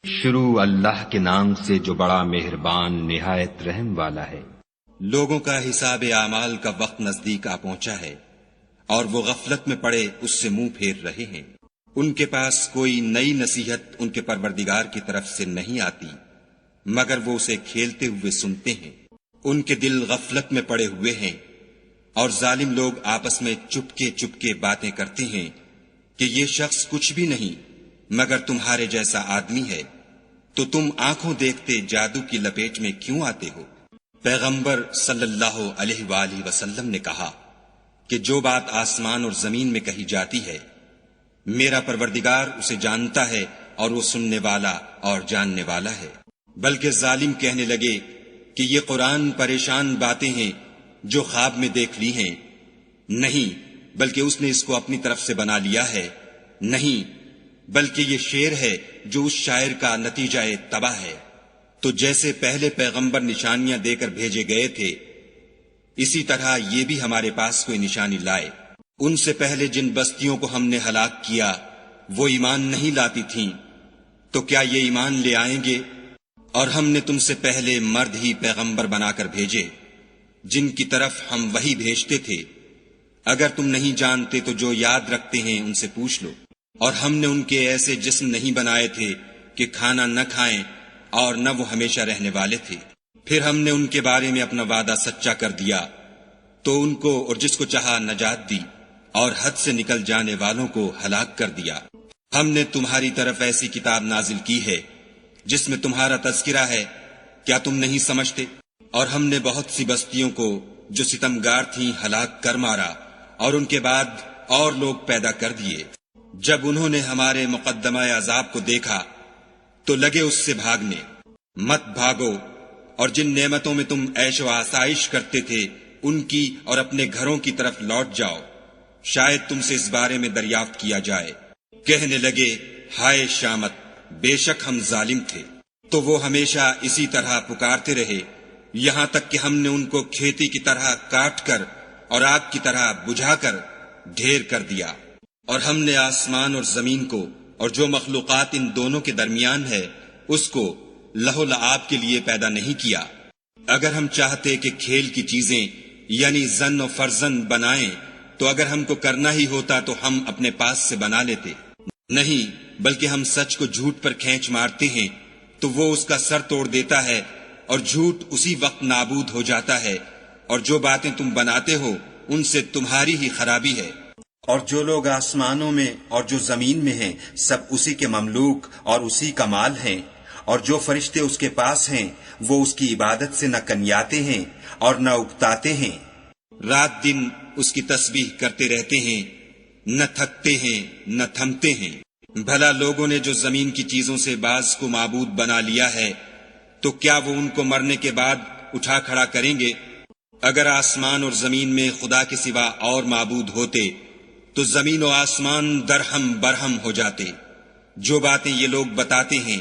شروع اللہ کے نام سے جو بڑا مہربان نہایت رحم والا ہے۔ لوگوں کا حساب اعمال کا وقت نزدیک آ پہنچا ہے اور وہ غفلت میں پڑے اس سے منہ پھیر رہے ہیں۔ ان کے پاس کوئی نئی نصیحت ان کے پروردگار کی طرف سے نہیں آتی مگر وہ اسے کھیلتے ہوئے سنتے ہیں۔ ان کے دل غفلت میں پڑے ہوئے ہیں اور ظالم لوگ آپس میں چپکے چپکے باتیں کرتے ہیں کہ یہ شخص کچھ بھی نہیں مگر تمہارے جیسا آدمی ہے، تو تم آنکھوں دیکھتے جادو کی لپیٹ میں کیوں آتے ہو؟ پیغمبر صلی اللہ علیہ وآلہ وسلم نے کہا کہ جو بات آسمان اور زمین میں کہی جاتی ہے میرا پروردگار اسے جانتا ہے اور وہ سننے والا اور جاننے والا ہے۔ بلکہ ظالم کہنے لگے کہ یہ قرآن پریشان باتیں ہیں جو خواب میں دیکھ لی ہیں۔ نہیں، بلکہ اس نے اس کو اپنی طرف سے بنا لیا ہے۔ نہیں، بلکہ یہ شعر ہے جو اس شاعر کا نتیجہ تباہ ہے۔ تو جیسے پہلے پیغمبر نشانیاں دے کر بھیجے گئے تھے اسی طرح یہ بھی ہمارے پاس کوئی نشانی لائے۔ ان سے پہلے جن بستیوں کو ہم نے ہلاک کیا وہ ایمان نہیں لاتی تھیں، تو کیا یہ ایمان لے آئیں گے؟ اور ہم نے تم سے پہلے مرد ہی پیغمبر بنا کر بھیجے جن کی طرف ہم وحی بھیجتے تھے۔ اگر تم نہیں جانتے تو جو یاد رکھتے ہیں ان سے پوچھ لو۔ اور ہم نے ان کے ایسے جسم نہیں بنائے تھے کہ کھانا نہ کھائیں اور نہ وہ ہمیشہ رہنے والے تھے۔ پھر ہم نے ان کے بارے میں اپنا وعدہ سچا کر دیا تو ان کو اور جس کو چاہا نجات دی اور حد سے نکل جانے والوں کو ہلاک کر دیا۔ ہم نے تمہاری طرف ایسی کتاب نازل کی ہے جس میں تمہارا تذکرہ ہے، کیا تم نہیں سمجھتے؟ اور ہم نے بہت سی بستیوں کو جو ستمگار تھیں ہلاک کر مارا اور ان کے بعد اور لوگ پیدا کر دیے۔ جب انہوں نے ہمارے مقدمہ عذاب کو دیکھا تو لگے اس سے بھاگنے۔ مت بھاگو اور جن نعمتوں میں تم عیش و آسائش کرتے تھے ان کی اور اپنے گھروں کی طرف لوٹ جاؤ، شاید تم سے اس بارے میں دریافت کیا جائے۔ کہنے لگے ہائے شامت، بے شک ہم ظالم تھے۔ تو وہ ہمیشہ اسی طرح پکارتے رہے یہاں تک کہ ہم نے ان کو کھیتی کی طرح کاٹ کر اور آگ کی طرح بجھا کر ڈھیر کر دیا۔ اور ہم نے آسمان اور زمین کو اور جو مخلوقات ان دونوں کے درمیان ہے اس کو لہو لعاب کے لیے پیدا نہیں کیا۔ اگر ہم چاہتے کہ کھیل کی چیزیں یعنی زن و فرزن بنائیں تو اگر ہم کو کرنا ہی ہوتا تو ہم اپنے پاس سے بنا لیتے۔ نہیں، بلکہ ہم سچ کو جھوٹ پر کھینچ مارتے ہیں تو وہ اس کا سر توڑ دیتا ہے اور جھوٹ اسی وقت نابود ہو جاتا ہے، اور جو باتیں تم بناتے ہو ان سے تمہاری ہی خرابی ہے۔ اور جو لوگ آسمانوں میں اور جو زمین میں ہیں سب اسی کے مملوک اور اسی کا مال ہیں، اور جو فرشتے اس کے پاس ہیں وہ اس کی عبادت سے نہ کنیاتے ہیں اور نہ اکتاتے ہیں، رات دن اس کی تسبیح کرتے رہتے ہیں، نہ تھکتے ہیں نہ تھمتے ہیں۔ بھلا لوگوں نے جو زمین کی چیزوں سے بعض کو معبود بنا لیا ہے تو کیا وہ ان کو مرنے کے بعد اٹھا کھڑا کریں گے؟ اگر آسمان اور زمین میں خدا کے سوا اور معبود ہوتے تو زمین و آسمان درہم برہم ہو جاتے۔ جو باتیں یہ لوگ بتاتے ہیں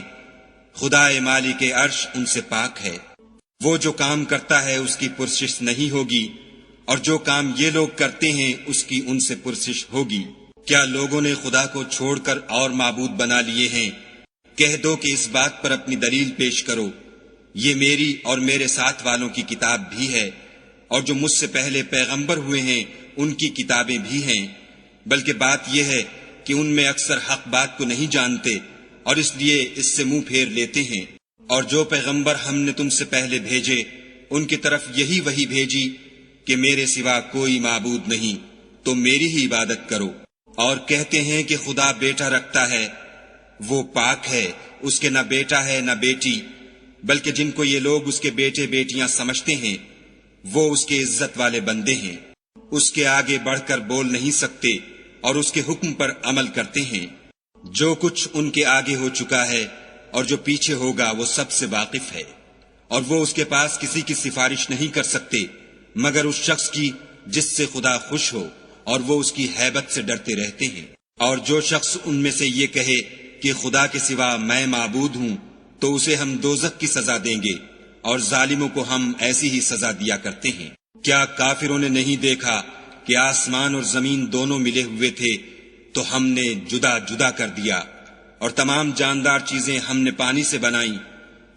خدا مالک عرش ان سے پاک ہے۔ وہ جو کام کرتا ہے اس کی پرسش نہیں ہوگی، اور جو کام یہ لوگ کرتے ہیں اس کی ان سے پرسش ہوگی۔ کیا لوگوں نے خدا کو چھوڑ کر اور معبود بنا لیے ہیں؟ کہہ دو کہ اس بات پر اپنی دلیل پیش کرو۔ یہ میری اور میرے ساتھ والوں کی کتاب بھی ہے، اور جو مجھ سے پہلے پیغمبر ہوئے ہیں ان کی کتابیں بھی ہیں، بلکہ بات یہ ہے کہ ان میں اکثر حق بات کو نہیں جانتے اور اس لیے اس سے منہ پھیر لیتے ہیں۔ اور جو پیغمبر ہم نے تم سے پہلے بھیجے ان کی طرف یہی وحی بھیجی کہ میرے سوا کوئی معبود نہیں، تو میری ہی عبادت کرو۔ اور کہتے ہیں کہ خدا بیٹا رکھتا ہے، وہ پاک ہے، اس کے نہ بیٹا ہے نہ بیٹی، بلکہ جن کو یہ لوگ اس کے بیٹے بیٹیاں سمجھتے ہیں وہ اس کے عزت والے بندے ہیں۔ اس کے آگے بڑھ کر بول نہیں سکتے اور اس کے حکم پر عمل کرتے ہیں۔ جو کچھ ان کے آگے ہو چکا ہے اور جو پیچھے ہوگا وہ سب سے واقف ہے، اور وہ اس کے پاس کسی کی سفارش نہیں کر سکتے مگر اس شخص کی جس سے خدا خوش ہو، اور وہ اس کی ہیبت سے ڈرتے رہتے ہیں۔ اور جو شخص ان میں سے یہ کہے کہ خدا کے سوا میں معبود ہوں تو اسے ہم دوزخ کی سزا دیں گے، اور ظالموں کو ہم ایسی ہی سزا دیا کرتے ہیں۔ کیا کافروں نے نہیں دیکھا کہ آسمان اور زمین دونوں ملے ہوئے تھے تو ہم نے جدا جدا کر دیا، اور تمام جاندار چیزیں ہم نے پانی سے بنائیں،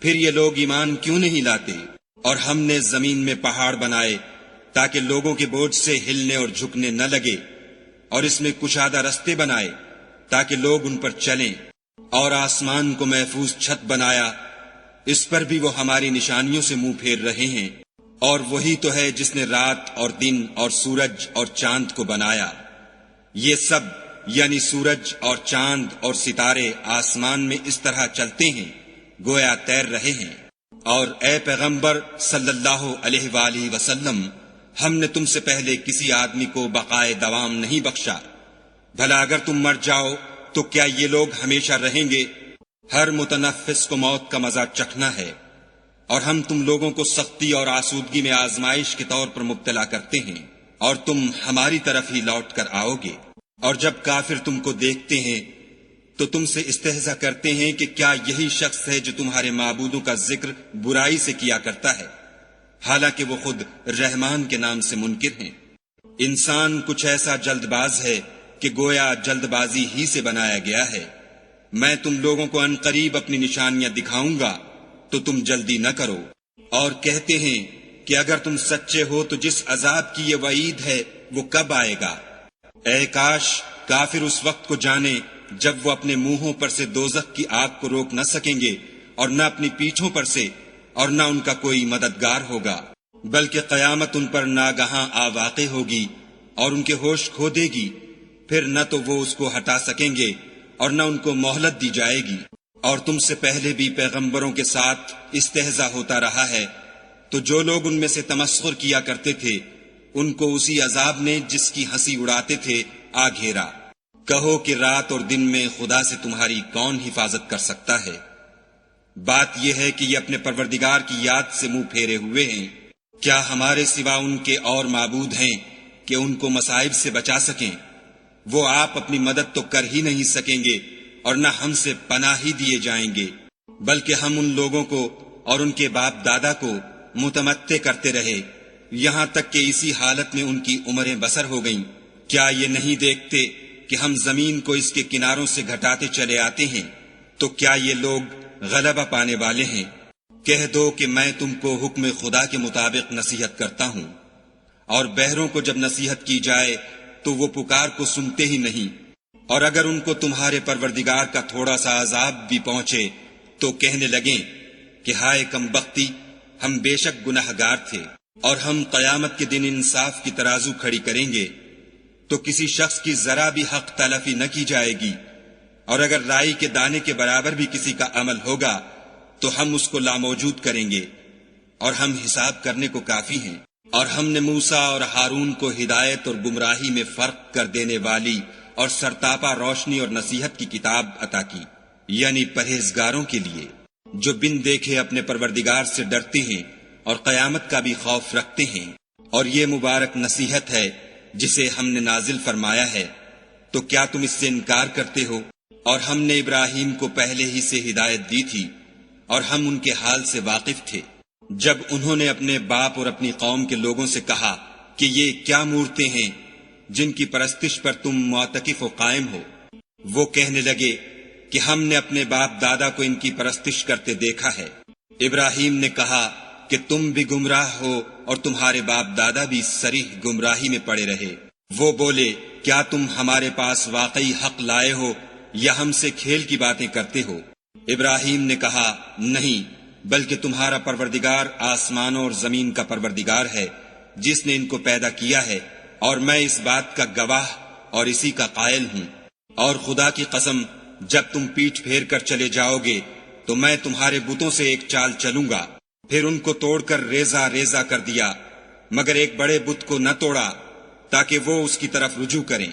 پھر یہ لوگ ایمان کیوں نہیں لاتے؟ اور ہم نے زمین میں پہاڑ بنائے تاکہ لوگوں کے بوجھ سے ہلنے اور جھکنے نہ لگے، اور اس میں کشادہ رستے بنائے تاکہ لوگ ان پر چلیں، اور آسمان کو محفوظ چھت بنایا، اس پر بھی وہ ہماری نشانیوں سے منہ پھیر رہے ہیں۔ اور وہی تو ہے جس نے رات اور دن اور سورج اور چاند کو بنایا، یہ سب یعنی سورج اور چاند اور ستارے آسمان میں اس طرح چلتے ہیں گویا تیر رہے ہیں۔ اور اے پیغمبر صلی اللہ علیہ وآلہ وسلم، ہم نے تم سے پہلے کسی آدمی کو بقائے دوام نہیں بخشا، بھلا اگر تم مر جاؤ تو کیا یہ لوگ ہمیشہ رہیں گے؟ ہر متنفس کو موت کا مزہ چکھنا ہے، اور ہم تم لوگوں کو سختی اور آسودگی میں آزمائش کے طور پر مبتلا کرتے ہیں، اور تم ہماری طرف ہی لوٹ کر آؤ گے۔ اور جب کافر تم کو دیکھتے ہیں تو تم سے استہزا کرتے ہیں کہ کیا یہی شخص ہے جو تمہارے معبودوں کا ذکر برائی سے کیا کرتا ہے، حالانکہ وہ خود رحمان کے نام سے منکر ہیں۔ انسان کچھ ایسا جلد باز ہے کہ گویا جلد بازی ہی سے بنایا گیا ہے۔ میں تم لوگوں کو عنقریب اپنی نشانیاں دکھاؤں گا تو تم جلدی نہ کرو۔ اور کہتے ہیں کہ اگر تم سچے ہو تو جس عذاب کی یہ وعید ہے وہ کب آئے گا؟ اے کاش کافر اس وقت کو جانے جب وہ اپنے منہوں پر سے دوزخ کی آگ کو روک نہ سکیں گے، اور نہ اپنی پیٹھوں پر سے، اور نہ ان کا کوئی مددگار ہوگا، بلکہ قیامت ان پر ناگہاں آ واقع ہوگی اور ان کے ہوش کھو دے گی، پھر نہ تو وہ اس کو ہٹا سکیں گے اور نہ ان کو مہلت دی جائے گی۔ اور تم سے پہلے بھی پیغمبروں کے ساتھ استہزاء ہوتا رہا ہے، تو جو لوگ ان میں سے تمسخر کیا کرتے تھے ان کو اسی عذاب نے جس کی ہنسی اڑاتے تھے آ گھیرا۔ کہو کہ رات اور دن میں خدا سے تمہاری کون حفاظت کر سکتا ہے؟ بات یہ ہے کہ یہ اپنے پروردگار کی یاد سے منہ پھیرے ہوئے ہیں۔ کیا ہمارے سوا ان کے اور معبود ہیں کہ ان کو مصائب سے بچا سکیں؟ وہ آپ اپنی مدد تو کر ہی نہیں سکیں گے اور نہ ہم سے پناہ ہی دیے جائیں گے، بلکہ ہم ان لوگوں کو اور ان کے باپ دادا کو متمتع کرتے رہے یہاں تک کہ اسی حالت میں ان کی عمریں بسر ہو گئیں۔ کیا یہ نہیں دیکھتے کہ ہم زمین کو اس کے کناروں سے گھٹاتے چلے آتے ہیں؟ تو کیا یہ لوگ غلبہ پانے والے ہیں؟ کہہ دو کہ میں تم کو حکم خدا کے مطابق نصیحت کرتا ہوں، اور بہروں کو جب نصیحت کی جائے تو وہ پکار کو سنتے ہی نہیں، اور اگر ان کو تمہارے پروردگار کا تھوڑا سا عذاب بھی پہنچے تو کہنے لگیں کہ ہائے کم بختی، ہم بے شک گناہگار تھے۔ اور ہم قیامت کے دن انصاف کی ترازو کھڑی کریں گے تو کسی شخص کی ذرا بھی حق تلفی نہ کی جائے گی، اور اگر رائی کے دانے کے برابر بھی کسی کا عمل ہوگا تو ہم اس کو لاموجود کریں گے، اور ہم حساب کرنے کو کافی ہیں۔ اور ہم نے موسیٰ اور ہارون کو ہدایت اور گمراہی میں فرق کر دینے والی اور سرتاپا روشنی اور نصیحت کی کتاب عطا کی، یعنی پرہیزگاروں کے لیے جو بن دیکھے اپنے پروردگار سے ڈرتے ہیں اور قیامت کا بھی خوف رکھتے ہیں۔ اور یہ مبارک نصیحت ہے جسے ہم نے نازل فرمایا ہے، تو کیا تم اس سے انکار کرتے ہو؟ اور ہم نے ابراہیم کو پہلے ہی سے ہدایت دی تھی، اور ہم ان کے حال سے واقف تھے جب انہوں نے اپنے باپ اور اپنی قوم کے لوگوں سے کہا کہ یہ کیا مورتیں ہیں جن کی پرستش پر تم معتکف و قائم ہو؟ وہ کہنے لگے کہ ہم نے اپنے باپ دادا کو ان کی پرستش کرتے دیکھا ہے۔ ابراہیم نے کہا کہ تم بھی گمراہ ہو اور تمہارے باپ دادا بھی صریح گمراہی میں پڑے رہے۔ وہ بولے کیا تم ہمارے پاس واقعی حق لائے ہو یا ہم سے کھیل کی باتیں کرتے ہو؟ ابراہیم نے کہا نہیں، بلکہ تمہارا پروردگار آسمانوں اور زمین کا پروردگار ہے جس نے ان کو پیدا کیا ہے، اور میں اس بات کا گواہ اور اسی کا قائل ہوں۔ اور خدا کی قسم جب تم پیٹھ پھیر کر چلے جاؤ گے تو میں تمہارے بتوں سے ایک چال چلوں گا۔ پھر ان کو توڑ کر ریزہ ریزہ کر دیا، مگر ایک بڑے بت کو نہ توڑا تاکہ وہ اس کی طرف رجوع کریں۔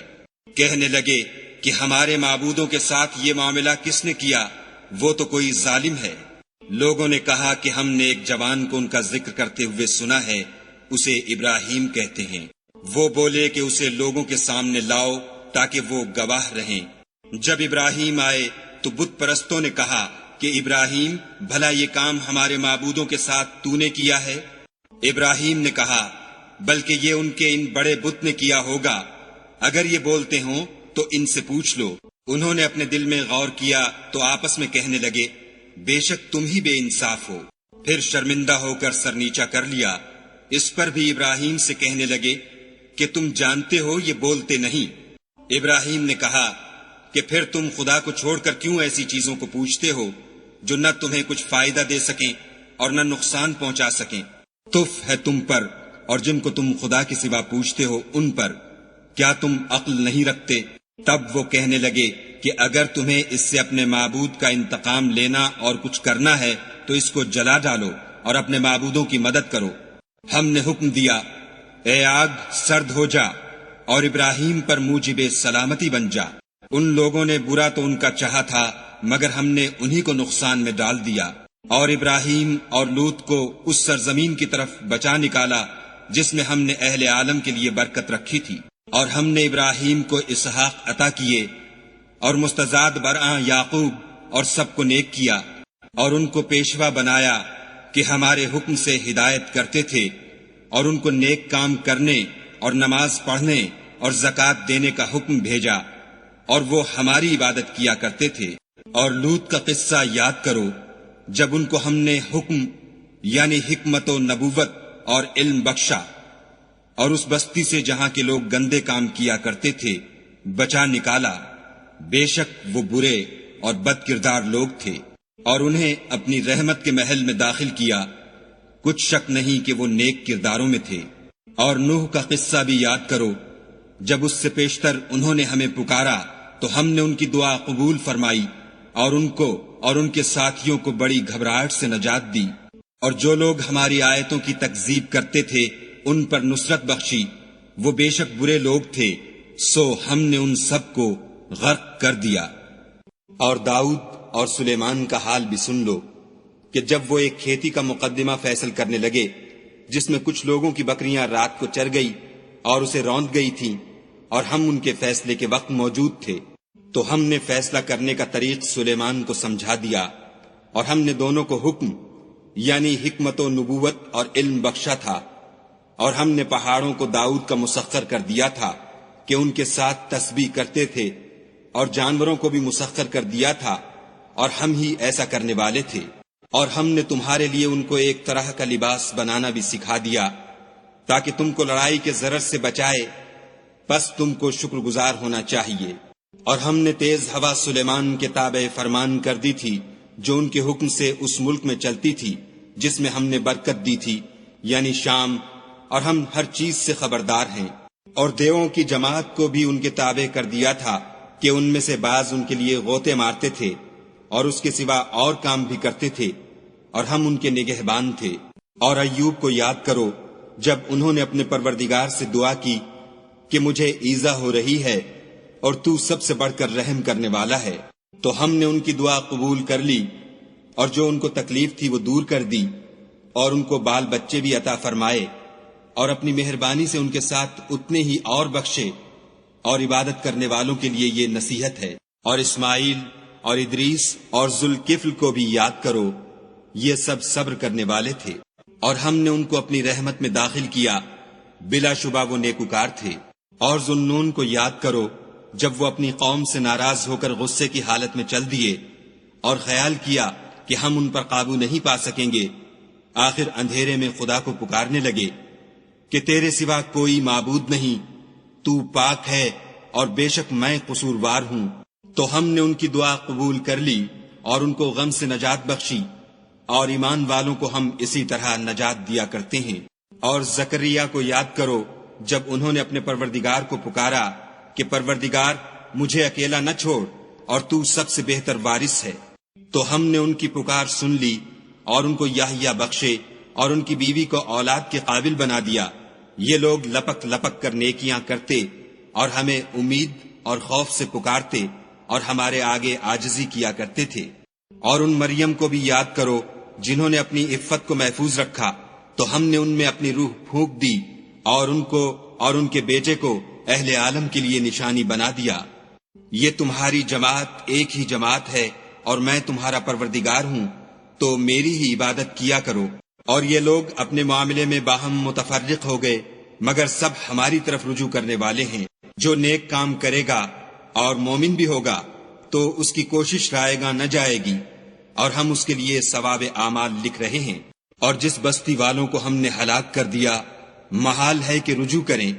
کہنے لگے کہ ہمارے معبودوں کے ساتھ یہ معاملہ کس نے کیا؟ وہ تو کوئی ظالم ہے۔ لوگوں نے کہا کہ ہم نے ایک جوان کو ان کا ذکر کرتے ہوئے سنا ہے، اسے ابراہیم کہتے ہیں۔ وہ بولے کہ اسے لوگوں کے سامنے لاؤ تاکہ وہ گواہ رہیں۔ جب ابراہیم آئے تو بت پرستوں نے کہا کہ ابراہیم بھلا یہ کام ہمارے معبودوں کے ساتھ تو نے کیا ہے؟ ابراہیم نے کہا بلکہ یہ ان کے ان بڑے بت نے کیا ہوگا، اگر یہ بولتے ہوں تو ان سے پوچھ لو۔ انہوں نے اپنے دل میں غور کیا تو آپس میں کہنے لگے بے شک تم ہی بے انصاف ہو۔ پھر شرمندہ ہو کر سر نیچا کر لیا۔ اس پر بھی ابراہیم سے کہنے لگے کہ تم جانتے ہو یہ بولتے نہیں۔ ابراہیم نے کہا کہ پھر تم خدا کو چھوڑ کر کیوں ایسی چیزوں کو پوچھتے ہو جو نہ تمہیں کچھ فائدہ دے سکیں اور نہ نقصان پہنچا سکیں؟ تف ہے تم پر اور جن کو تم خدا کے سوا پوچھتے ہو ان پر، کیا تم عقل نہیں رکھتے؟ تب وہ کہنے لگے کہ اگر تمہیں اس سے اپنے معبود کا انتقام لینا اور کچھ کرنا ہے تو اس کو جلا ڈالو اور اپنے معبودوں کی مدد کرو۔ ہم نے حکم دیا اے آگ سرد ہو جا اور ابراہیم پر موجب سلامتی بن جا۔ ان لوگوں نے برا تو ان کا چاہا تھا مگر ہم نے انہی کو نقصان میں ڈال دیا، اور ابراہیم اور لوط کو اس سرزمین کی طرف بچا نکالا جس میں ہم نے اہل عالم کے لیے برکت رکھی تھی۔ اور ہم نے ابراہیم کو اسحاق عطا کیے اور مستزاد برآں یعقوب اور سب کو نیک کیا، اور ان کو پیشوا بنایا کہ ہمارے حکم سے ہدایت کرتے تھے، اور ان کو نیک کام کرنے اور نماز پڑھنے اور زکوٰۃ دینے کا حکم بھیجا، اور وہ ہماری عبادت کیا کرتے تھے۔ اور لوط کا قصہ یاد کرو جب ان کو ہم نے حکم یعنی حکمت و نبوت اور علم بخشا، اور اس بستی سے جہاں کے لوگ گندے کام کیا کرتے تھے بچا نکالا۔ بے شک وہ برے اور بد کردار لوگ تھے، اور انہیں اپنی رحمت کے محل میں داخل کیا، کچھ شک نہیں کہ وہ نیک کرداروں میں تھے۔ اور نوح کا قصہ بھی یاد کرو جب اس سے پیشتر انہوں نے ہمیں پکارا تو ہم نے ان کی دعا قبول فرمائی، اور ان کو اور ان کے ساتھیوں کو بڑی گھبراہٹ سے نجات دی۔ اور جو لوگ ہماری آیتوں کی تکذیب کرتے تھے ان پر نصرت بخشی، وہ بے شک برے لوگ تھے، سو ہم نے ان سب کو غرق کر دیا۔ اور داؤد اور سلیمان کا حال بھی سن لو کہ جب وہ ایک کھیتی کا مقدمہ فیصل کرنے لگے جس میں کچھ لوگوں کی بکریاں رات کو چر گئی اور اسے روند گئی تھیں، اور ہم ان کے فیصلے کے وقت موجود تھے، تو ہم نے فیصلہ کرنے کا طریق سلیمان کو سمجھا دیا، اور ہم نے دونوں کو حکم یعنی حکمت و نبوت اور علم بخشا تھا۔ اور ہم نے پہاڑوں کو داؤد کا مسخر کر دیا تھا کہ ان کے ساتھ تسبیح کرتے تھے، اور جانوروں کو بھی مسخر کر دیا تھا، اور ہم ہی ایسا کرنے والے تھے۔ اور ہم نے تمہارے لیے ان کو ایک طرح کا لباس بنانا بھی سکھا دیا تاکہ تم کو لڑائی کے ضرر سے بچائے، پس تم کو شکر گزار ہونا چاہیے۔ اور ہم نے تیز ہوا سلیمان کے تابع فرمان کر دی تھی جو ان کے حکم سے اس ملک میں چلتی تھی جس میں ہم نے برکت دی تھی یعنی شام، اور ہم ہر چیز سے خبردار ہیں۔ اور دیووں کی جماعت کو بھی ان کے تابع کر دیا تھا کہ ان میں سے بعض ان کے لیے غوطے مارتے تھے اور اس کے سوا اور کام بھی کرتے تھے، اور ہم ان کے نگہبان تھے۔ اور ایوب کو یاد کرو جب انہوں نے اپنے پروردگار سے دعا کی کہ مجھے ایذا ہو رہی ہے اور تو سب سے بڑھ کر رحم کرنے والا ہے، تو ہم نے ان کی دعا قبول کر لی، اور جو ان کو تکلیف تھی وہ دور کر دی، اور ان کو بال بچے بھی عطا فرمائے، اور اپنی مہربانی سے ان کے ساتھ اتنے ہی اور بخشے۔ اور عبادت کرنے والوں کے لیے یہ نصیحت ہے۔ اور اسماعیل اور ادریس اور ذوالکفل کو بھی یاد کرو، یہ سب صبر کرنے والے تھے، اور ہم نے ان کو اپنی رحمت میں داخل کیا، بلا شبہ وہ نیکوکار تھے۔ اور ذوالنون کو یاد کرو جب وہ اپنی قوم سے ناراض ہو کر غصے کی حالت میں چل دیے اور خیال کیا کہ ہم ان پر قابو نہیں پا سکیں گے، آخر اندھیرے میں خدا کو پکارنے لگے کہ تیرے سوا کوئی معبود نہیں، تو پاک ہے اور بے شک میں قصوروار ہوں۔ تو ہم نے ان کی دعا قبول کر لی اور ان کو غم سے نجات بخشی، اور ایمان والوں کو ہم اسی طرح نجات دیا کرتے ہیں۔ اور زکریا کو یاد کرو جب انہوں نے اپنے پروردگار کو پکارا کہ پروردگار مجھے اکیلا نہ چھوڑ اور تو سب سے بہتر وارث ہے، تو ہم نے ان کی پکار سن لی اور ان کو یحییٰ بخشے اور ان کی بیوی کو اولاد کے قابل بنا دیا۔ یہ لوگ لپک لپک کر نیکیاں کرتے اور ہمیں امید اور خوف سے پکارتے اور ہمارے آگے عاجزی کیا کرتے تھے۔ اور ان مریم کو بھی یاد کرو جنہوں نے اپنی عفت کو محفوظ رکھا، تو ہم نے ان میں اپنی روح پھونک دی اور ان کو اور ان کے بیٹے کو اہل عالم کے لیے نشانی بنا دیا۔ یہ تمہاری جماعت ایک ہی جماعت ہے اور میں تمہارا پروردگار ہوں، تو میری ہی عبادت کیا کرو۔ اور یہ لوگ اپنے معاملے میں باہم متفرق ہو گئے، مگر سب ہماری طرف رجوع کرنے والے ہیں۔ جو نیک کام کرے گا اور مومن بھی ہوگا تو اس کی کوشش رائے گاں نہ جائے گی، اور ہم اس کے لیے ثواب اعمال لکھ رہے ہیں۔ اور جس بستی والوں کو ہم نے ہلاک کر دیا محال ہے کہ رجوع کریں،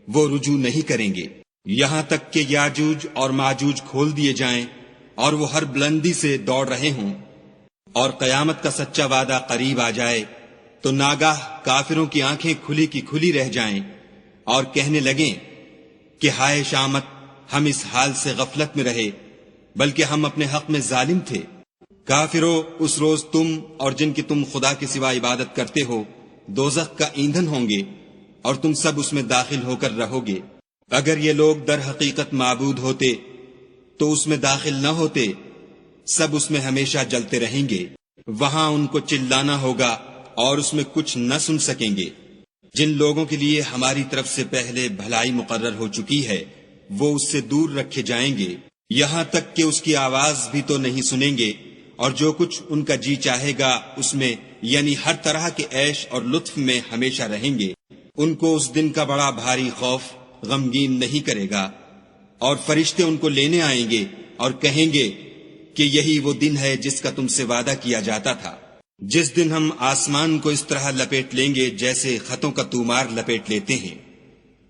وہ رجوع نہیں کریں گے، یہاں تک کہ یاجوج اور ماجوج کھول دیے جائیں اور وہ ہر بلندی سے دوڑ رہے ہوں، اور قیامت کا سچا وعدہ قریب آ جائے تو ناگاہ کافروں کی آنکھیں کھلی کی کھلی رہ جائیں اور کہنے لگیں کہ ہائے شامت، ہم اس حال سے غفلت میں رہے، بلکہ ہم اپنے حق میں ظالم تھے۔ کافروں، اس روز تم اور جن کی تم خدا کے سوا عبادت کرتے ہو دوزخ کا ایندھن ہوں گے، اور تم سب اس میں داخل ہو کر رہو گے۔ اگر یہ لوگ در حقیقت معبود ہوتے تو اس میں داخل نہ ہوتے، سب اس میں ہمیشہ جلتے رہیں گے، وہاں ان کو چلانا ہوگا اور اس میں کچھ نہ سن سکیں گے۔ جن لوگوں کے لیے ہماری طرف سے پہلے بھلائی مقرر ہو چکی ہے وہ اس سے دور رکھے جائیں گے، یہاں تک کہ اس کی آواز بھی تو نہیں سنیں گے، اور جو کچھ ان کا جی چاہے گا اس میں، یعنی ہر طرح کے عیش اور لطف میں ہمیشہ رہیں گے۔ ان کو اس دن کا بڑا بھاری خوف غمگین نہیں کرے گا، اور فرشتے ان کو لینے آئیں گے اور کہیں گے کہ یہی وہ دن ہے جس کا تم سے وعدہ کیا جاتا تھا، جس دن ہم آسمان کو اس طرح لپیٹ لیں گے جیسے خطوں کا تومار لپیٹ لیتے ہیں۔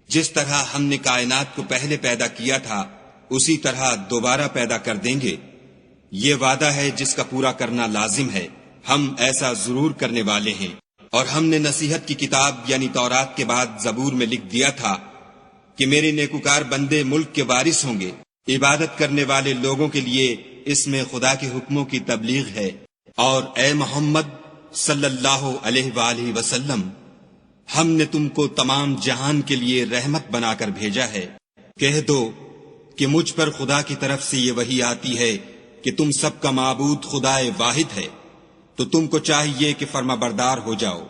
جس طرح ہم نے کائنات کو پہلے پیدا کیا تھا اسی طرح دوبارہ پیدا کر دیں گے، یہ وعدہ ہے جس کا پورا کرنا لازم ہے، ہم ایسا ضرور کرنے والے ہیں۔ اور ہم نے نصیحت کی کتاب یعنی تورات کے بعد زبور میں لکھ دیا تھا کہ میرے نیکوکار بندے ملک کے وارث ہوں گے، عبادت کرنے والے لوگوں کے لیے اس میں خدا کے حکموں کی تبلیغ ہے۔ اور اے محمد صلی اللہ علیہ وآلہ وسلم، ہم نے تم کو تمام جہان کے لیے رحمت بنا کر بھیجا ہے۔ کہہ دو کہ مجھ پر خدا کی طرف سے یہ وحی آتی ہے کہ تم سب کا معبود خدا واحد ہے، تو تم کو چاہیے کہ فرما بردار ہو جاؤ۔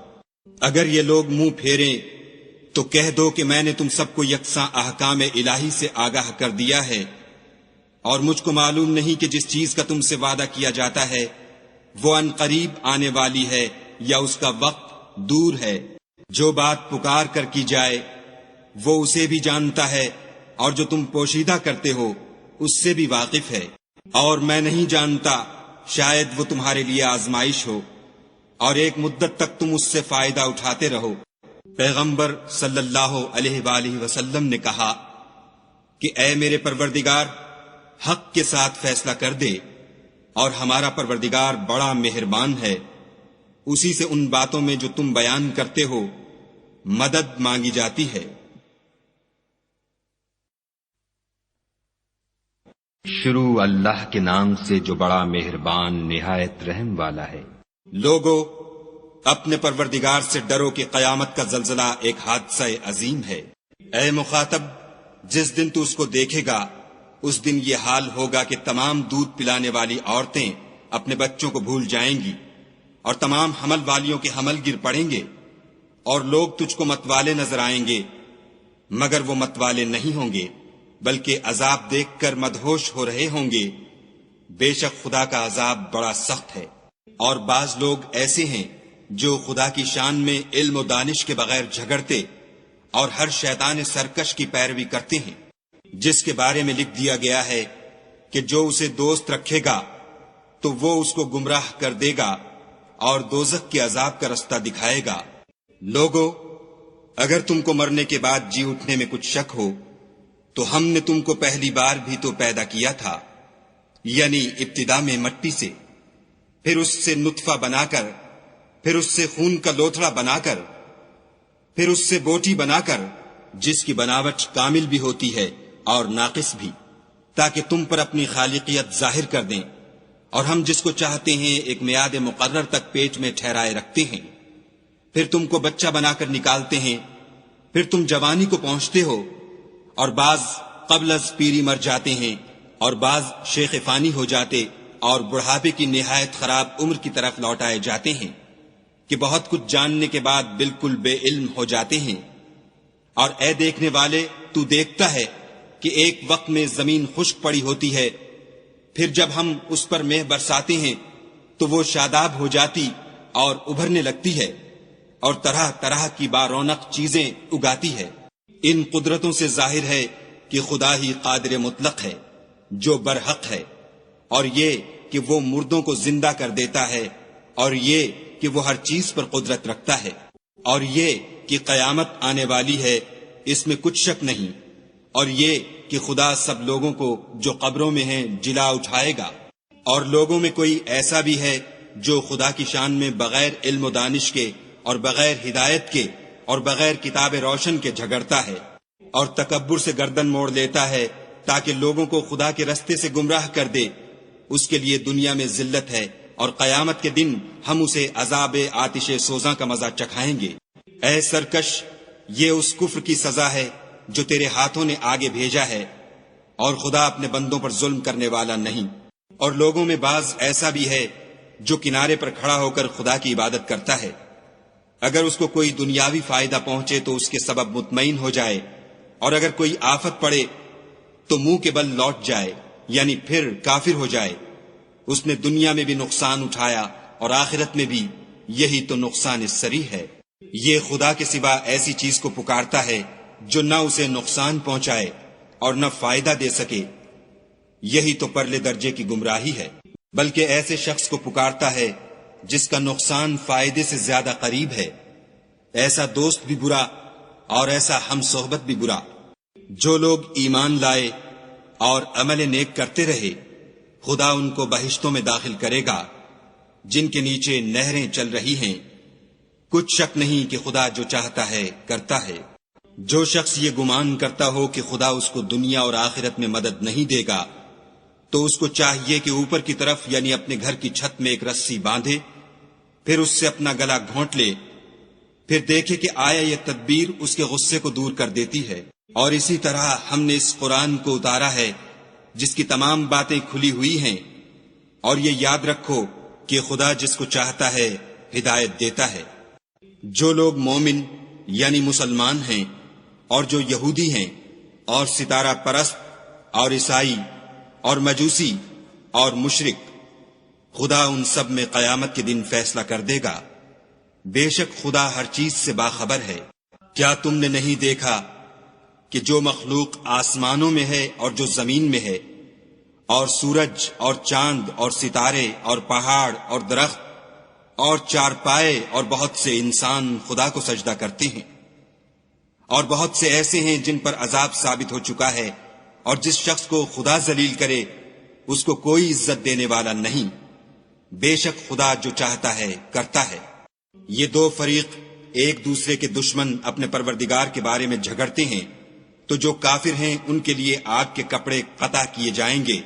اگر یہ لوگ منہ پھیریں تو کہہ دو کہ میں نے تم سب کو یکساں احکام الہی سے آگاہ کر دیا ہے، اور مجھ کو معلوم نہیں کہ جس چیز کا تم سے وعدہ کیا جاتا ہے وہ ان قریب آنے والی ہے یا اس کا وقت دور ہے۔ جو بات پکار کر کی جائے وہ اسے بھی جانتا ہے، اور جو تم پوشیدہ کرتے ہو اس سے بھی واقف ہے، اور میں نہیں جانتا، شاید وہ تمہارے لیے آزمائش ہو، اور ایک مدت تک تم اس سے فائدہ اٹھاتے رہو۔ پیغمبر صلی اللہ علیہ وآلہ وسلم نے کہا کہ اے میرے پروردگار، حق کے ساتھ فیصلہ کر دے، اور ہمارا پروردگار بڑا مہربان ہے، اسی سے ان باتوں میں جو تم بیان کرتے ہو مدد مانگی جاتی ہے۔ شروع اللہ کے نام سے جو بڑا مہربان نہایت رحم والا ہے۔ لوگو، اپنے پروردگار سے ڈرو کہ قیامت کا زلزلہ ایک حادثہ عظیم ہے۔ اے مخاطب، جس دن تو اس کو دیکھے گا اس دن یہ حال ہوگا کہ تمام دودھ پلانے والی عورتیں اپنے بچوں کو بھول جائیں گی، اور تمام حمل والیوں کے حمل گر پڑیں گے، اور لوگ تجھ کو متوالے نظر آئیں گے، مگر وہ متوالے نہیں ہوں گے، بلکہ عذاب دیکھ کر مدہوش ہو رہے ہوں گے۔ بے شک خدا کا عذاب بڑا سخت ہے۔ اور بعض لوگ ایسے ہیں جو خدا کی شان میں علم و دانش کے بغیر جھگڑتے اور ہر شیطان سرکش کی پیروی کرتے ہیں، جس کے بارے میں لکھ دیا گیا ہے کہ جو اسے دوست رکھے گا تو وہ اس کو گمراہ کر دے گا اور دوزخ کے عذاب کا رستہ دکھائے گا۔ لوگو، اگر تم کو مرنے کے بعد جی اٹھنے میں کچھ شک ہو تو ہم نے تم کو پہلی بار بھی تو پیدا کیا تھا، یعنی ابتدا میں مٹی سے، پھر اس سے نطفہ بنا کر، پھر اس سے خون کا لوتھڑا بنا کر، پھر اس سے بوٹی بنا کر، جس کی بناوٹ کامل بھی ہوتی ہے اور ناقص بھی، تاکہ تم پر اپنی خالقیت ظاہر کر دیں، اور ہم جس کو چاہتے ہیں ایک میعاد مقرر تک پیٹ میں ٹھہرائے رکھتے ہیں، پھر تم کو بچہ بنا کر نکالتے ہیں، پھر تم جوانی کو پہنچتے ہو، اور بعض قبل از پیری مر جاتے ہیں، اور بعض شیخ فانی ہو جاتے اور بڑھاپے کی نہایت خراب عمر کی طرف لوٹائے جاتے ہیں کہ بہت کچھ جاننے کے بعد بالکل بے علم ہو جاتے ہیں۔ اور اے دیکھنے والے، تو دیکھتا ہے کہ ایک وقت میں زمین خشک پڑی ہوتی ہے، پھر جب ہم اس پر مہ برساتے ہیں تو وہ شاداب ہو جاتی اور ابھرنے لگتی ہے، اور طرح طرح کی بارونق چیزیں اگاتی ہے۔ ان قدرتوں سے ظاہر ہے کہ خدا ہی قادر مطلق ہے، جو برحق ہے، اور یہ کہ وہ مردوں کو زندہ کر دیتا ہے، اور یہ کہ وہ ہر چیز پر قدرت رکھتا ہے، اور یہ کہ قیامت آنے والی ہے، اس میں کچھ شک نہیں، اور یہ کہ خدا سب لوگوں کو جو قبروں میں ہیں جلا اٹھائے گا، اور لوگوں میں کوئی ایسا بھی ہے جو خدا کی شان میں بغیر علم و دانش کے اور بغیر ہدایت کے اور بغیر کتاب روشن کے جھگڑتا ہے اور تکبر سے گردن موڑ لیتا ہے تاکہ لوگوں کو خدا کے رستے سے گمراہ کر دے، اس کے لیے دنیا میں ذلت ہے اور قیامت کے دن ہم اسے عذاب آتش سوزاں کا مزہ چکھائیں گے۔ اے سرکش، یہ اس کفر کی سزا ہے جو تیرے ہاتھوں نے آگے بھیجا ہے، اور خدا اپنے بندوں پر ظلم کرنے والا نہیں۔ اور لوگوں میں بعض ایسا بھی ہے جو کنارے پر کھڑا ہو کر خدا کی عبادت کرتا ہے، اگر اس کو کوئی دنیاوی فائدہ پہنچے تو اس کے سبب مطمئن ہو جائے، اور اگر کوئی آفت پڑے تو منہ کے بل لوٹ جائے، یعنی پھر کافر ہو جائے۔ اس نے دنیا میں بھی نقصان اٹھایا اور آخرت میں بھی، یہی تو نقصان سری ہے۔ یہ خدا کے سوا ایسی چیز کو پکارتا ہے جو نہ اسے نقصان پہنچائے اور نہ فائدہ دے سکے، یہی تو پرلے درجے کی گمراہی ہے۔ بلکہ ایسے شخص کو پکارتا ہے جس کا نقصان فائدے سے زیادہ قریب ہے، ایسا دوست بھی برا اور ایسا ہم صحبت بھی برا۔ جو لوگ ایمان لائے اور عمل نیک کرتے رہے، خدا ان کو بہشتوں میں داخل کرے گا جن کے نیچے نہریں چل رہی ہیں۔ کچھ شک نہیں کہ خدا جو چاہتا ہے کرتا ہے۔ جو شخص یہ گمان کرتا ہو کہ خدا اس کو دنیا اور آخرت میں مدد نہیں دے گا، تو اس کو چاہیے کہ اوپر کی طرف یعنی اپنے گھر کی چھت میں ایک رسی باندھے، پھر اس سے اپنا گلا گھونٹ لے، پھر دیکھے کہ آیا یہ تدبیر اس کے غصے کو دور کر دیتی ہے۔ اور اسی طرح ہم نے اس قرآن کو اتارا ہے جس کی تمام باتیں کھلی ہوئی ہیں، اور یہ یاد رکھو کہ خدا جس کو چاہتا ہے ہدایت دیتا ہے۔ جو لوگ مومن یعنی مسلمان ہیں اور جو یہودی ہیں اور ستارہ پرست اور عیسائی اور مجوسی اور مشرک، خدا ان سب میں قیامت کے دن فیصلہ کر دے گا۔ بے شک خدا ہر چیز سے باخبر ہے۔ کیا تم نے نہیں دیکھا کہ جو مخلوق آسمانوں میں ہے اور جو زمین میں ہے، اور سورج اور چاند اور ستارے اور پہاڑ اور درخت اور چارپائے اور بہت سے انسان خدا کو سجدہ کرتے ہیں، اور بہت سے ایسے ہیں جن پر عذاب ثابت ہو چکا ہے، اور جس شخص کو خدا ذلیل کرے اس کو کوئی عزت دینے والا نہیں۔ بے شک خدا جو چاہتا ہے کرتا ہے۔ یہ دو فریق ایک دوسرے کے دشمن اپنے پروردگار کے بارے میں جھگڑتے ہیں، تو جو کافر ہیں ان کے لیے آگ کے کپڑے قطع کیے جائیں گے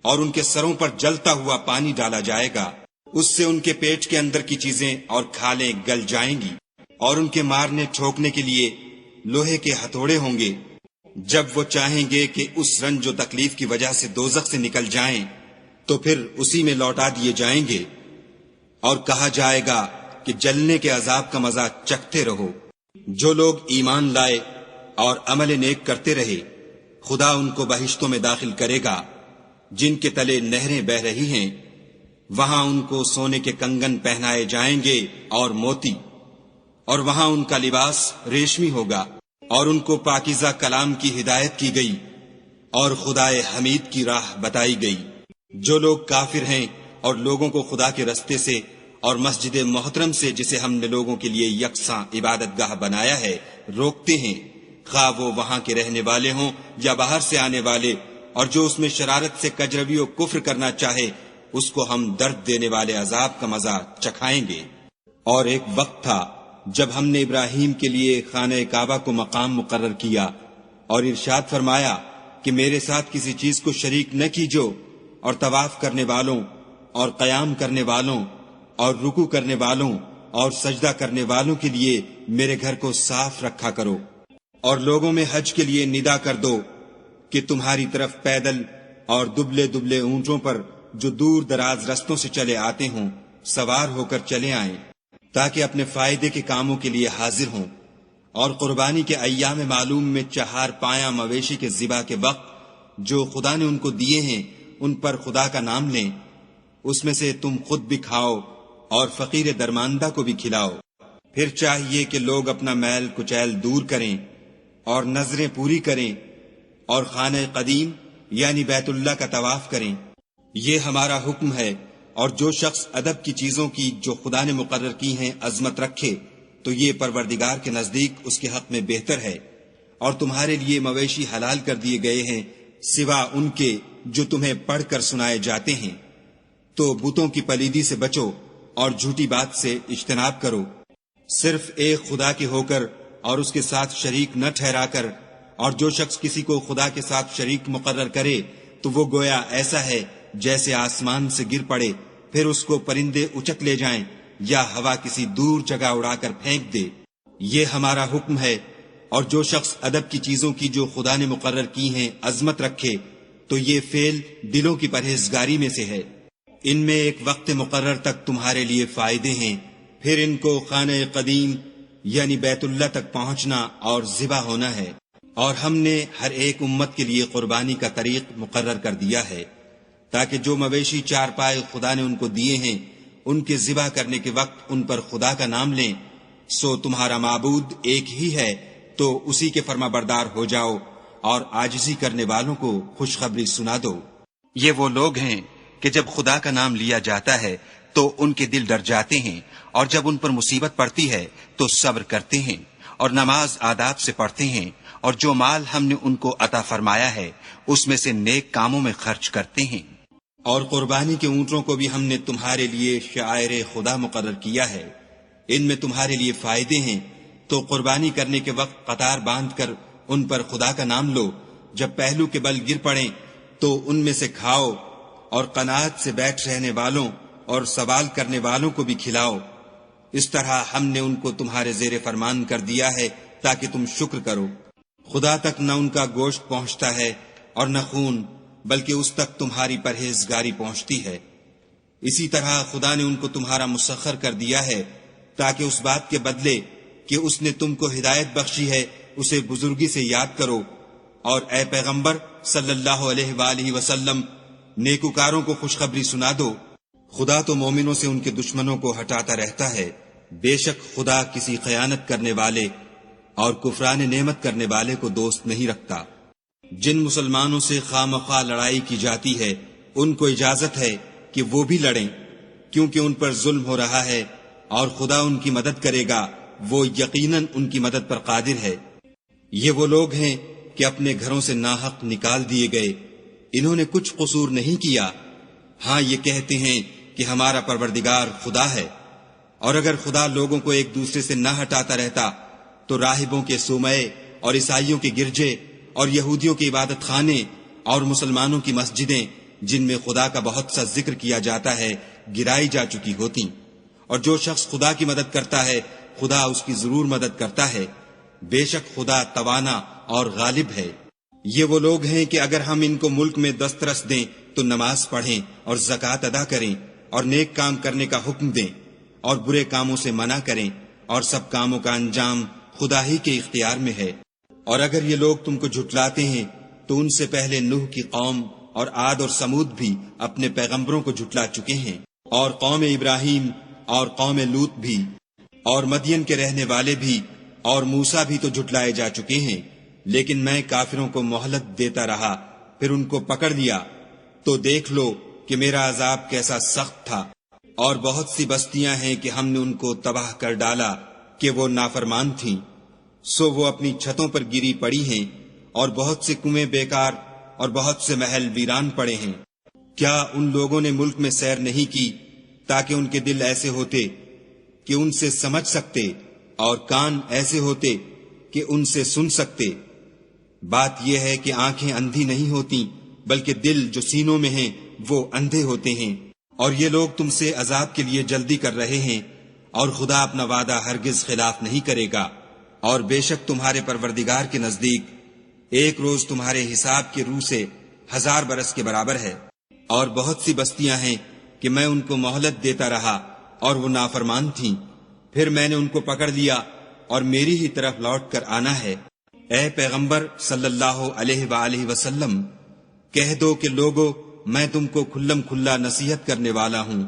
اور ان کے سروں پر جلتا ہوا پانی ڈالا جائے گا، اس سے ان کے پیٹ کے اندر کی چیزیں اور کھالیں گل جائیں گی، اور ان کے مارنے ٹھوکنے کے لیے لوہے کے ہتھوڑے ہوں گے۔ جب وہ چاہیں گے کہ اس رنج و تکلیف کی وجہ سے دوزخ سے نکل جائیں تو پھر اسی میں لوٹا دیے جائیں گے، اور کہا جائے گا کہ جلنے کے عذاب کا مزہ چکھتے رہو۔ جو لوگ ایمان لائے اور عمل نیک کرتے رہے، خدا ان کو بہشتوں میں داخل کرے گا جن کے تلے نہریں بہ رہی ہیں، وہاں ان کو سونے کے کنگن پہنائے جائیں گے اور موتی، اور وہاں ان کا لباس ریشمی ہوگا، اور ان کو پاکیزہ کلام کی ہدایت کی گئی اور خدائے حمید کی راہ بتائی گئی۔ جو لوگ کافر ہیں اور لوگوں کو خدا کے رستے سے اور مسجد محترم سے جسے ہم نے لوگوں کے لیے یکساں عبادت گاہ بنایا ہے روکتے ہیں، خواہ وہ وہاں کے رہنے والے ہوں یا باہر سے آنے والے، اور جو اس میں شرارت سے کجروی و کفر کرنا چاہے اس کو ہم درد دینے والے عذاب کا مزہ چکھائیں گے۔ اور ایک وقت تھا جب ہم نے ابراہیم کے لیے خانہ کعبہ کو مقام مقرر کیا اور ارشاد فرمایا کہ میرے ساتھ کسی چیز کو شریک نہ کیجو، اور طواف کرنے والوں اور قیام کرنے والوں اور رکوع کرنے والوں اور سجدہ کرنے والوں کے لیے میرے گھر کو صاف رکھا کرو، اور لوگوں میں حج کے لیے ندا کر دو کہ تمہاری طرف پیدل اور دبلے دبلے اونٹوں پر جو دور دراز رستوں سے چلے آتے ہوں سوار ہو کر چلے آئیں، تاکہ اپنے فائدے کے کاموں کے لیے حاضر ہوں، اور قربانی کے ایام معلوم میں 4 پایہ مویشی کے ذبح کے وقت جو خدا نے ان کو دیے ہیں ان پر خدا کا نام لیں، اس میں سے تم خود بھی کھاؤ اور فقیر درماندہ کو بھی کھلاؤ۔ پھر چاہیے کہ لوگ اپنا میل کچیل دور کریں اور نظریں پوری کریں، اور خانہ قدیم یعنی بیت اللہ کا طواف کریں۔ یہ ہمارا حکم ہے، اور جو شخص ادب کی چیزوں کی جو خدا نے مقرر کی ہیں عظمت رکھے تو یہ پروردگار کے نزدیک اس کے حق میں بہتر ہے۔ اور تمہارے لیے مویشی حلال کر دیے گئے ہیں سوا ان کے جو تمہیں پڑھ کر سنائے جاتے ہیں۔ تو بتوں کی پلیدی سے بچو اور جھوٹی بات سے اجتناب کرو، صرف ایک خدا کے ہو کر اور اس کے ساتھ شریک نہ ٹھہرا کر۔ اور جو شخص کسی کو خدا کے ساتھ شریک مقرر کرے تو وہ گویا ایسا ہے جیسے آسمان سے گر پڑے، پھر اس کو پرندے اچک لے جائیں یا ہوا کسی دور جگہ اڑا کر پھینک دے۔ یہ ہمارا حکم ہے، اور جو شخص ادب کی چیزوں کی جو خدا نے مقرر کی ہیں عظمت رکھے تو یہ فعل دلوں کی پرہیزگاری میں سے ہے۔ ان میں ایک وقت مقرر تک تمہارے لیے فائدے ہیں، پھر ان کو خانہ قدیم یعنی بیت اللہ تک پہنچنا اور ذبح ہونا ہے۔ اور ہم نے ہر ایک امت کے لیے قربانی کا طریق مقرر کر دیا ہے، تاکہ جو مویشی چار پائے خدا نے ان کو دیے ہیں ان کے ذبح کرنے کے وقت ان پر خدا کا نام لیں۔ سو تمہارا معبود ایک ہی ہے، تو اسی کے فرما بردار ہو جاؤ اور عاجزی کرنے والوں کو خوشخبری سنا دو۔ یہ وہ لوگ ہیں کہ جب خدا کا نام لیا جاتا ہے تو ان کے دل ڈر جاتے ہیں، اور جب ان پر مصیبت پڑتی ہے تو صبر کرتے ہیں اور نماز آداب سے پڑھتے ہیں، اور جو مال ہم نے ان کو عطا فرمایا ہے اس میں سے نیک کاموں میں خرچ کرتے ہیں۔ اور قربانی کے اونٹوں کو بھی ہم نے تمہارے لیے شعائر خدا مقرر کیا ہے، ان میں تمہارے لیے فائدے ہیں، تو قربانی کرنے کے وقت قطار باندھ کر ان پر خدا کا نام لو۔ جب پہلو کے بل گر پڑیں تو ان میں سے کھاؤ، اور قناعت سے بیٹھ رہنے والوں اور سوال کرنے والوں کو بھی کھلاؤ۔ اس طرح ہم نے ان کو تمہارے زیر فرمان کر دیا ہے تاکہ تم شکر کرو۔ خدا تک نہ ان کا گوشت پہنچتا ہے اور نہ خون، بلکہ اس تک تمہاری پرہیزگاری پہنچتی ہے۔ اسی طرح خدا نے ان کو تمہارا مسخر کر دیا ہے تاکہ اس بات کے بدلے کہ اس نے تم کو ہدایت بخشی ہے اسے بزرگی سے یاد کرو۔ اور اے پیغمبر صلی اللہ علیہ وآلہ وسلم، نیکوکاروں کو خوشخبری سنا دو۔ خدا تو مومنوں سے ان کے دشمنوں کو ہٹاتا رہتا ہے، بے شک خدا کسی خیانت کرنے والے اور کفران نعمت کرنے والے کو دوست نہیں رکھتا۔ جن مسلمانوں سے خواہ مخواہ لڑائی کی جاتی ہے ان کو اجازت ہے کہ وہ بھی لڑیں، کیونکہ ان پر ظلم ہو رہا ہے، اور خدا ان کی مدد کرے گا، وہ یقیناً ان کی مدد پر قادر ہے۔ یہ وہ لوگ ہیں کہ اپنے گھروں سے ناحق نکال دیے گئے، انہوں نے کچھ قصور نہیں کیا، ہاں یہ کہتے ہیں کہ ہمارا پروردگار خدا ہے۔ اور اگر خدا لوگوں کو ایک دوسرے سے نہ ہٹاتا رہتا تو راہبوں کے صومعے اور عیسائیوں کے گرجے اور یہودیوں کے عبادت خانے اور مسلمانوں کی مسجدیں جن میں خدا کا بہت سا ذکر کیا جاتا ہے گرائی جا چکی ہوتی۔ اور جو شخص خدا کی مدد کرتا ہے خدا اس کی ضرور مدد کرتا ہے، بے شک خدا توانا اور غالب ہے۔ یہ وہ لوگ ہیں کہ اگر ہم ان کو ملک میں دسترس دیں تو نماز پڑھیں اور زکوٰۃ ادا کریں اور نیک کام کرنے کا حکم دیں اور برے کاموں سے منع کریں، اور سب کاموں کا انجام خدا ہی کے اختیار میں ہے۔ اور اگر یہ لوگ تم کو جھٹلاتے ہیں تو ان سے پہلے نوح کی قوم اور عاد اور سمود بھی اپنے پیغمبروں کو جھٹلا چکے ہیں، اور قوم ابراہیم اور قوم لوط بھی، اور مدین کے رہنے والے بھی، اور موسیٰ بھی تو جھٹلائے جا چکے ہیں۔ لیکن میں کافروں کو مہلت دیتا رہا، پھر ان کو پکڑ لیا، تو دیکھ لو کہ میرا عذاب کیسا سخت تھا۔ اور بہت سی بستیاں ہیں کہ ہم نے ان کو تباہ کر ڈالا کہ وہ نافرمان تھیں، سو وہ اپنی چھتوں پر گری پڑی ہیں، اور بہت سے کنویں بیکار اور بہت سے محل ویران پڑے ہیں۔ کیا ان لوگوں نے ملک میں سیر نہیں کی تاکہ ان کے دل ایسے ہوتے کہ ان سے سمجھ سکتے، اور کان ایسے ہوتے کہ ان سے سن سکتے؟ بات یہ ہے کہ آنکھیں اندھی نہیں ہوتی، بلکہ دل جو سینوں میں ہیں وہ اندھے ہوتے ہیں۔ اور یہ لوگ تم سے عذاب کے لیے جلدی کر رہے ہیں، اور خدا اپنا وعدہ ہرگز خلاف نہیں کرے گا۔ اور بے شک تمہارے پروردگار کے نزدیک ایک روز تمہارے حساب کے روح سے 1000 برس کے برابر ہے۔ اور بہت سی بستیاں ہیں کہ میں ان کو مہلت دیتا رہا اور وہ نافرمان تھیں، پھر میں نے ان کو پکڑ لیا اور میری ہی طرف لوٹ کر آنا ہے۔ اے پیغمبر صلی اللہ علیہ وآلہ وسلم، کہہ دو کہ لوگو میں تم کو کھلم کھلا نصیحت کرنے والا ہوں۔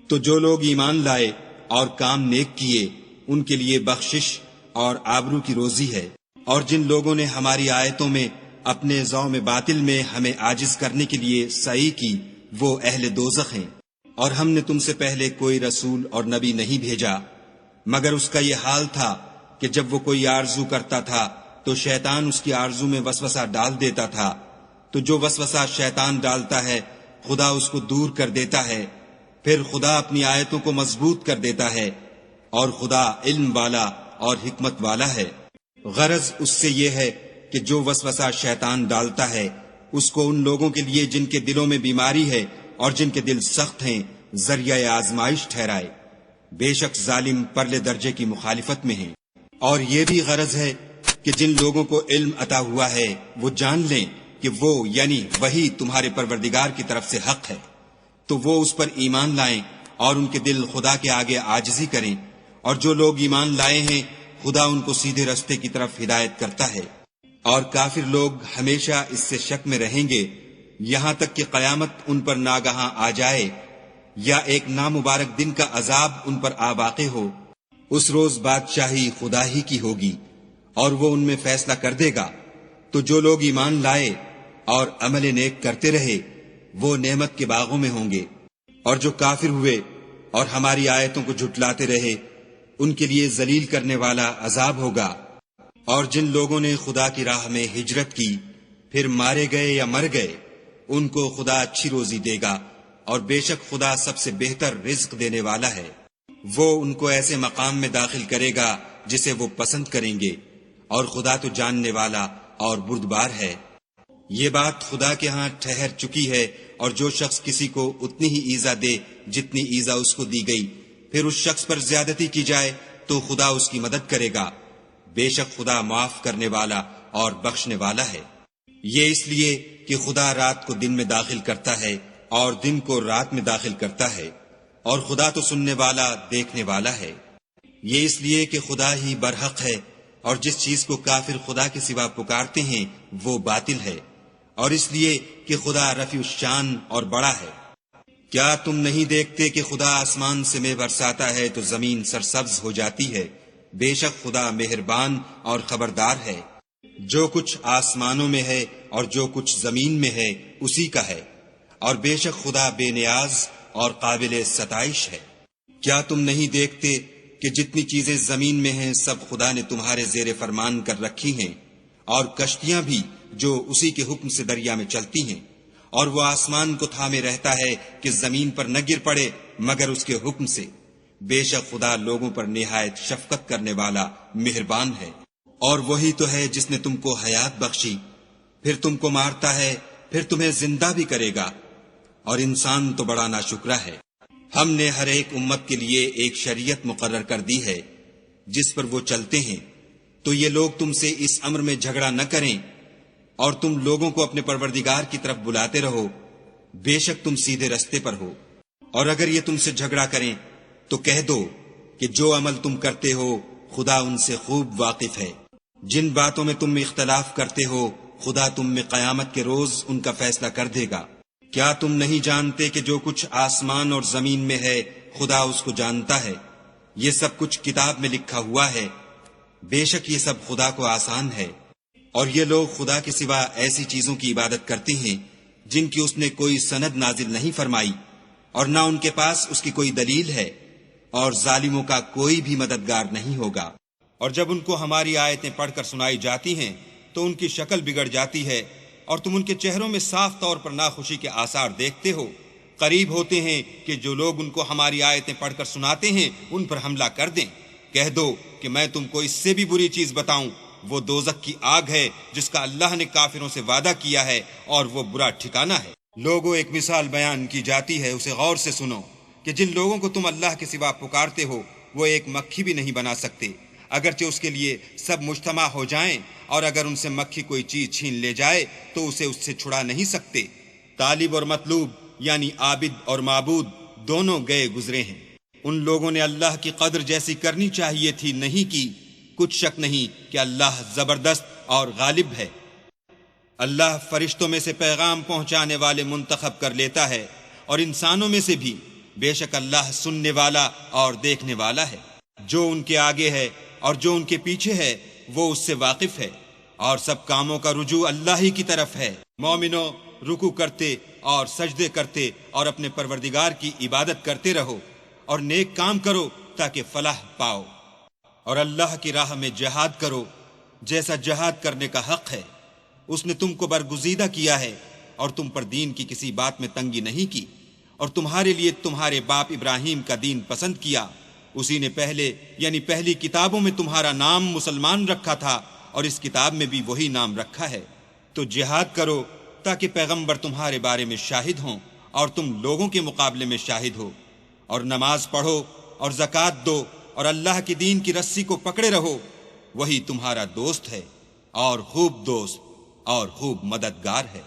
تو جو لوگ ایمان لائے اور کام نیک کیے ان کے لیے بخشش اور آبرو کی روزی ہے، اور جن لوگوں نے ہماری آیتوں میں اپنے ذوم باطل میں ہمیں عاجز کرنے کے لیے سعی کی وہ اہل دوزخ ہیں، اور ہم نے تم سے پہلے کوئی رسول اور نبی نہیں بھیجا مگر اس کا یہ حال تھا کہ جب وہ کوئی آرزو کرتا تھا تو شیطان اس کی آرزو میں وسوسہ ڈال دیتا تھا، تو جو وسوسہ شیطان ڈالتا ہے خدا اس کو دور کر دیتا ہے، پھر خدا اپنی آیتوں کو مضبوط کر دیتا ہے، اور خدا علم والا اور حکمت والا ہے۔ غرض اس سے یہ ہے کہ جو وسوسہ شیطان ڈالتا ہے اس کو ان لوگوں کے لیے جن کے دلوں میں بیماری ہے اور جن کے دل سخت ہیں ذریعہ آزمائش ٹھہرائے۔ بے شک ظالم پرلے درجے کی مخالفت میں ہیں۔ اور یہ بھی غرض ہے کہ جن لوگوں کو علم عطا ہوا ہے وہ جان لیں کہ وہ یعنی وہی تمہارے پروردگار کی طرف سے حق ہے، تو وہ اس پر ایمان لائیں اور ان کے دل خدا کے آگے عاجزی کریں، اور جو لوگ ایمان لائے ہیں خدا ان کو سیدھے رستے کی طرف ہدایت کرتا ہے۔ اور کافر لوگ ہمیشہ اس سے شک میں رہیں گے یہاں تک کہ قیامت ان پر ناگہاں آ جائے یا ایک نامبارک دن کا عذاب ان پر آ واقع ہو۔ اس روز بادشاہی خدا ہی کی ہوگی اور وہ ان میں فیصلہ کر دے گا۔ تو جو لوگ ایمان لائے اور عمل نیک کرتے رہے وہ نعمت کے باغوں میں ہوں گے، اور جو کافر ہوئے اور ہماری آیتوں کو جھٹلاتے رہے ان کے لیے ذلیل کرنے والا عذاب ہوگا۔ اور جن لوگوں نے خدا کی راہ میں ہجرت کی پھر مارے گئے یا مر گئے ان کو خدا اچھی روزی دے گا، اور بے شک خدا سب سے بہتر رزق دینے والا ہے۔ وہ ان کو ایسے مقام میں داخل کرے گا جسے وہ پسند کریں گے، اور خدا تو جاننے والا اور بردبار ہے۔ یہ بات خدا کے ہاں ٹھہر چکی ہے، اور جو شخص کسی کو اتنی ہی ایذا دے جتنی ایذا اس کو دی گئی پھر اس شخص پر زیادتی کی جائے تو خدا اس کی مدد کرے گا۔ بے شک خدا معاف کرنے والا اور بخشنے والا ہے۔ یہ اس لیے کہ خدا رات کو دن میں داخل کرتا ہے اور دن کو رات میں داخل کرتا ہے، اور خدا تو سننے والا دیکھنے والا ہے۔ یہ اس لیے کہ خدا ہی برحق ہے، اور جس چیز کو کافر خدا کے سوا پکارتے ہیں وہ باطل ہے، اور اس لیے کہ خدا رفیع الشان اور بڑا ہے۔ کیا تم نہیں دیکھتے کہ خدا آسمان سے مے برساتا ہے تو زمین سرسبز ہو جاتی ہے؟ بے شک خدا مہربان اور خبردار ہے۔ جو کچھ آسمانوں میں ہے اور جو کچھ زمین میں ہے اسی کا ہے، اور بے شک خدا بے نیاز اور قابل ستائش ہے۔ کیا تم نہیں دیکھتے کہ جتنی چیزیں زمین میں ہیں سب خدا نے تمہارے زیر فرمان کر رکھی ہیں، اور کشتیاں بھی جو اسی کے حکم سے دریا میں چلتی ہیں، اور وہ آسمان کو تھامے رہتا ہے کہ زمین پر نہ گر پڑے مگر اس کے حکم سے۔ بے شک خدا لوگوں پر نہایت شفقت کرنے والا مہربان ہے۔ اور وہی تو ہے جس نے تم کو حیات بخشی، پھر تم کو مارتا ہے، پھر تمہیں زندہ بھی کرے گا، اور انسان تو بڑا ناشکرا ہے۔ ہم نے ہر ایک امت کے لیے ایک شریعت مقرر کر دی ہے جس پر وہ چلتے ہیں، تو یہ لوگ تم سے اس امر میں جھگڑا نہ کریں، اور تم لوگوں کو اپنے پروردگار کی طرف بلاتے رہو، بے شک تم سیدھے رستے پر ہو۔ اور اگر یہ تم سے جھگڑا کریں تو کہہ دو کہ جو عمل تم کرتے ہو خدا ان سے خوب واقف ہے۔ جن باتوں میں تم اختلاف کرتے ہو خدا تم میں قیامت کے روز ان کا فیصلہ کر دے گا۔ کیا تم نہیں جانتے کہ جو کچھ آسمان اور زمین میں ہے خدا اس کو جانتا ہے؟ یہ سب کچھ کتاب میں لکھا ہوا ہے۔ بے شک یہ سب خدا کو آسان ہے۔ اور یہ لوگ خدا کے سوا ایسی چیزوں کی عبادت کرتے ہیں جن کی اس نے کوئی سند نازل نہیں فرمائی، اور نہ ان کے پاس اس کی کوئی دلیل ہے، اور ظالموں کا کوئی بھی مددگار نہیں ہوگا۔ اور جب ان کو ہماری آیتیں پڑھ کر سنائی جاتی ہیں تو ان کی شکل بگڑ جاتی ہے، اور تم ان کے چہروں میں صاف طور پر ناخوشی کے آثار دیکھتے ہو۔ قریب ہوتے ہیں کہ جو لوگ ان کو ہماری آیتیں پڑھ کر سناتے ہیں ان پر حملہ کر دیں۔ کہہ دو کہ میں تم کو اس سے بھی بری چیز بتاؤں، وہ دوزخ کی آگ ہے جس کا اللہ نے کافروں سے وعدہ کیا ہے، اور وہ برا ٹھکانہ ہے۔ لوگوں ایک مثال بیان کی جاتی ہے، اسے غور سے سنو کہ جن لوگوں کو تم اللہ کے سوا پکارتے ہو وہ ایک مکھی بھی نہیں بنا سکتے، اگرچہ اس کے لیے سب مجتمع ہو جائیں، اور اگر ان سے مکھی کوئی چیز چھین لے جائے تو اسے اس سے چھڑا نہیں سکتے۔ طالب اور مطلوب یعنی عابد اور معبود دونوں گئے گزرے ہیں۔ ان لوگوں نے اللہ کی قدر جیسی کرنی چاہیے تھی نہیں کی۔ کچھ شک نہیں کہ اللہ زبردست اور غالب ہے۔ اللہ فرشتوں میں سے پیغام پہنچانے والے منتخب کر لیتا ہے، اور انسانوں میں سے بھی۔ بے شک اللہ سننے والا اور دیکھنے والا ہے۔ جو ان کے آگے ہے اور جو ان کے پیچھے ہے وہ اس سے واقف ہے، اور سب کاموں کا رجوع اللہ ہی کی طرف ہے۔ مومنو، رکوع کرتے اور سجدے کرتے اور اپنے پروردگار کی عبادت کرتے رہو اور نیک کام کرو تاکہ فلاح پاؤ، اور اللہ کی راہ میں جہاد کرو جیسا جہاد کرنے کا حق ہے۔ اس نے تم کو برگزیدہ کیا ہے اور تم پر دین کی کسی بات میں تنگی نہیں کی، اور تمہارے لیے تمہارے باپ ابراہیم کا دین پسند کیا۔ اسی نے پہلے یعنی پہلی کتابوں میں تمہارا نام مسلمان رکھا تھا، اور اس کتاب میں بھی وہی نام رکھا ہے۔ تو جہاد کرو تاکہ پیغمبر تمہارے بارے میں شاہد ہوں اور تم لوگوں کے مقابلے میں شاہد ہو، اور نماز پڑھو اور زکوٰۃ دو اور اللہ کی دین کی رسی کو پکڑے رہو، وہی تمہارا دوست ہے اور خوب دوست اور خوب مددگار ہے۔